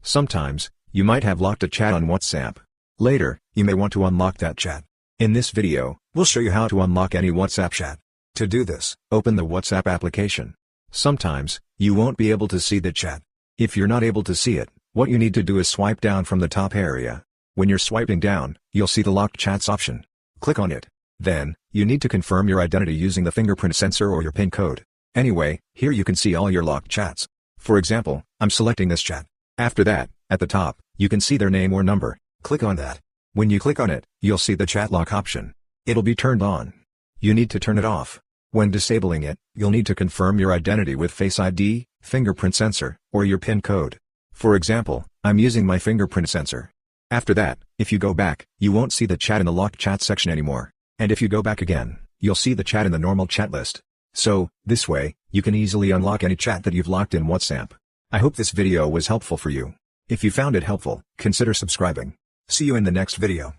Sometimes, you might have locked a chat on WhatsApp. Later, you may want to unlock that chat. In this video, we'll show you how to unlock any WhatsApp chat. To do this, open the WhatsApp application. Sometimes, you won't be able to see the chat. If you're not able to see it, what you need to do is swipe down from the top area. When you're swiping down, you'll see the locked chats option. Click on it. Then, you need to confirm your identity using the fingerprint sensor or your PIN code. Anyway, here you can see all your locked chats. For example, I'm selecting this chat. After that, at the top, you can see their name or number. Click on that. When you click on it, you'll see the chat lock option. It'll be turned on. You need to turn it off. When disabling it, you'll need to confirm your identity with Face ID, fingerprint sensor, or your PIN code. For example, I'm using my fingerprint sensor. After that, if you go back, you won't see the chat in the locked chat section anymore. And if you go back again, you'll see the chat in the normal chat list. So, this way, you can easily unlock any chat that you've locked in WhatsApp. I hope this video was helpful for you. If you found it helpful, consider subscribing. See you in the next video.